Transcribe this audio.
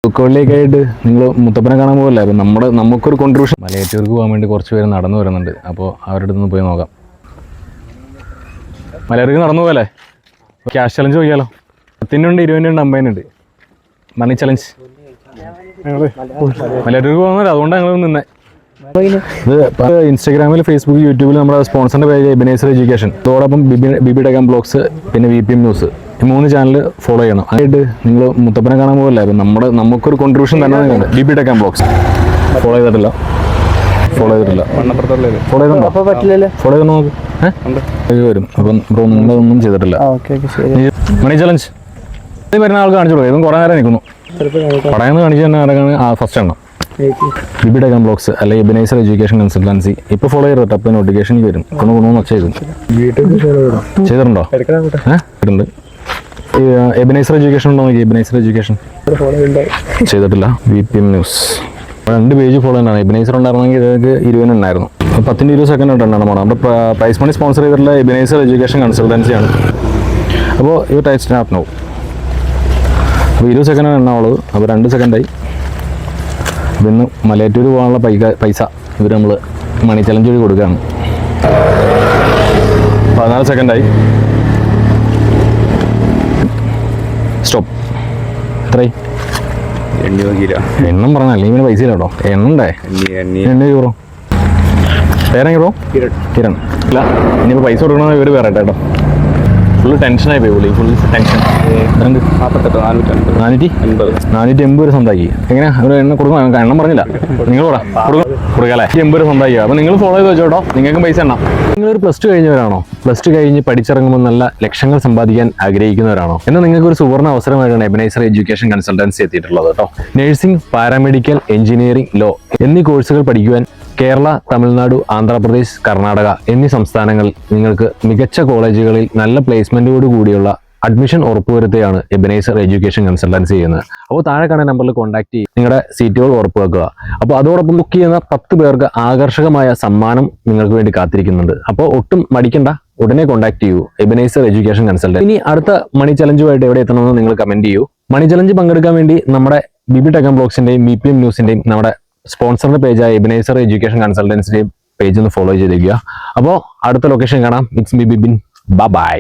പൂക്കോളിലേക്കായിട്ട് നിങ്ങൾ മുത്തപ്പനെ കാണാൻ പോകല്ലേ? അപ്പം നമുക്കൊരു കോൺട്രിബ്യൂഷൻ. മലയാറ്റൂർക്ക് പോകാൻ വേണ്ടി കുറച്ച് പേര് നടന്നു വരുന്നുണ്ട്. അപ്പോൾ അവരുടെ അടുത്ത് പോയി നോക്കാം. മലയാറ്റൂർക്ക് നടന്നു പോകല്ലേ? ക്യാഷ് ചലഞ്ച് നോക്കിയാലോ? 10 ഉണ്ട്, 20 ഉണ്ട്, 50 ഉണ്ട്. മണി ചലഞ്ച്. മലയാറ്റൂർക്ക് പോകുന്നില്ല, അതുകൊണ്ടാണ് ഞങ്ങൾ നിന്നേ. ഇത് ഇൻസ്റ്റാഗ്രാമിൽ, ഫേസ്ബുക്ക്, യൂട്യൂബിൽ നമ്മുടെ സ്പോൺസറിന്റെ പേജ് എബനേസർ എഡ്യൂക്കേഷൻ, അതോടൊപ്പം ബിബി ടെക്കാം ബ്ലോഗ്സ്, പിന്നെ VPM ന്യൂസ്, ഈ 3 ചാനൽ ഫോളോ ചെയ്യണം. ആയിട്ട് നിങ്ങൾ മുത്തപ്പനെ കാണാൻ പോകല്ലേ? അപ്പം നമുക്കൊരു കോൺട്രിബ്യൂഷൻ തന്നെ. ബിബി ടെക്കാം ബ്ലോഗ്സ് ഫോളോ ചെയ്തിട്ടില്ല. ഫോളോ ചെയ്തിട്ടുണ്ടോ? നോക്ക് വരും. അപ്പം ബ്രോ നിങ്ങളൊന്നും ചെയ്തിട്ടില്ല. മണി ചലഞ്ച് വരുന്ന ആൾക്ക് കാണിച്ചു കൊടുക്കും. ഇതും കുറേ നേരം നിൽക്കുന്നു. പടയെന്ന് കാണിച്ചു തന്നെ ആരൊക്കെയാണ് ഫസ്റ്റ് എണ്ണം. ബിബി ടെക്കാം ബ്ലോഗ്സ് അല്ലെങ്കിൽ എബനേസർ എഡ്യൂക്കേഷൻ കൺസൾട്ടൻസി. ഇപ്പോൾ ഫോളോ ചെയ്തിട്ട് അപ്പോൾ നോട്ടിഫിക്കേഷൻ വരും. കൊണ്ടുവന്ന് ചെയ്തിട്ടുണ്ടോ? ഉണ്ട്. എബനേസർ എഡ്യൂക്കേഷൻ ഉണ്ടോ നോക്കി. എബനേസർ എഡ്യൂക്കേഷൻ ചെയ്തിട്ടില്ല. VPM ന്യൂസ് 2 പേജ് ഫോളോ ചെയ്യണം. എബനേസർ ഉണ്ടായിരുന്നെങ്കിൽ ഇതൊക്കെ 20 ഉണ്ടായിരുന്നു. 10-20 സെക്കൻഡ് ഉണ്ടാണ് പോകണം. നമ്മുടെ പ്രൈസ് മണി സ്പോൺസർ ചെയ്തിട്ടുള്ള എബനേസർ എഡ്യൂക്കേഷൻ കൺസൾട്ടൻസിയാണ്. അപ്പോൾ ഈ ടൈം സ്റ്റാർട്ട് ആവും. അപ്പോൾ 20 സെക്കൻഡാണ് എണ്ണാവുള്ളത്. അപ്പോൾ 2 സെക്കൻഡായി. അപ്പോൾ ഇന്ന് മലയാറ്റൂർ പോകാനുള്ള പൈസ ഇവർ നമ്മൾ മണി ചലഞ്ച് വഴി കൊടുക്കുകയാണ്. 14 സെക്കൻഡായി. സ്റ്റോപ്പ്. എത്രയായി? എണ്ണം പറഞ്ഞാൽ അല്ലെങ്കിൽ ഇങ്ങനെ പൈസ ഇല്ല കേട്ടോ. എണ്ണണ്ടേ? 2 യൂറോ. പേരെങ്ങനെ ബ്രോ? കിരൺ. ഇല്ല, ഇനിയിപ്പോൾ പൈസ കൊടുക്കണമെന്ന് ഇവർ വേറെ കേട്ടോ. ഫുള്ള് ടെൻഷനായി പോയി. പുള്ളി ഫുൾ ടെൻഷൻ. 480 വരെ സ്വന്തമാക്കി. എങ്ങനെ ഒരു എണ്ണം കൊടുക്കണം? എണ്ണം പറഞ്ഞില്ല. നിങ്ങൾ കൊടുക്കാല്ലേ? 80 വരെ സ്വന്തമാക്കി. അപ്പോൾ നിങ്ങൾ ഫോളോ ചെയ്ത് വെച്ചോട്ടോ. നിങ്ങൾക്കും പൈസ എണ്ണ. നിങ്ങളൊരു +2 കഴിഞ്ഞവരാണോ? +2 കഴിഞ്ഞ് പഠിച്ചിറങ്ങുമ്പോൾ നല്ല ലക്ഷങ്ങൾ സമ്പാദിക്കാൻ ആഗ്രഹിക്കുന്നവരാണോ? എന്നാൽ നിങ്ങൾക്ക് ഒരു സുവർണ്ണ അവസരമായിട്ടാണ് എബനേസർ എഡ്യൂക്കേഷൻ കൺസൾട്ടൻസി എത്തിയിട്ടുള്ളത് കേട്ടോ. നഴ്സിംഗ്, പാരാമെഡിക്കൽ, എഞ്ചിനീയറിംഗ്, ലോ എന്നീ കോഴ്സുകൾ പഠിക്കുവാൻ കേരള, തമിഴ്നാട്, ആന്ധ്രാപ്രദേശ്, കർണാടക എന്നീ സംസ്ഥാനങ്ങളിൽ നിങ്ങൾക്ക് മികച്ച കോളേജുകളിൽ നല്ല പ്ലേസ്മെന്റോട് കൂടിയുള്ള അഡ്മിഷൻ ഉറപ്പുവരുത്തുകയാണ് എബനേസർ എഡ്യൂക്കേഷൻ കൺസൾട്ടൻസി ചെയ്യുന്നത്. അപ്പോൾ താഴെ കാണുന്ന നമ്പറിൽ കോൺടാക്ട് ചെയ്ത് നിങ്ങളുടെ സീറ്റുകൾ ഉറപ്പുവെക്കുക. അപ്പോൾ അതോടൊപ്പം ബുക്ക് ചെയ്യുന്ന 10 പേർക്ക് ആകർഷകമായ സമ്മാനം നിങ്ങൾക്ക് വേണ്ടി കാത്തിരിക്കുന്നുണ്ട്. അപ്പോൾ ഒട്ടും മടിക്കണ്ട, ഉടനെ കോൺടാക്ട് ചെയ്യൂ എബനേസർ എഡ്യൂക്കേഷൻ കൺസൾട്ടൻസി. ഇനി അടുത്ത മണി ചലഞ്ചുമായിട്ട് എവിടെ എത്തണമെന്ന് നിങ്ങൾ കമന്റ് ചെയ്യൂ. മണി ചലഞ്ച് പങ്കെടുക്കാൻ വേണ്ടി നമ്മുടെ ബിബി ടെക്കാം ബ്ലോഗ്സിന്റെയും VPM ന്യൂസിന്റെയും നമ്മുടെ സ്പോൺസറിന്റെ പേജായ എബനേസർ എഡ്യൂക്കേഷൻ കൺസൾട്ടൻസിന്റെയും പേജ് ഒന്ന് ഫോളോ ചെയ്തിരിക്കുക. അപ്പോൾ അടുത്ത ലൊക്കേഷൻ കാണാം. It's me Bibin. ബൈ.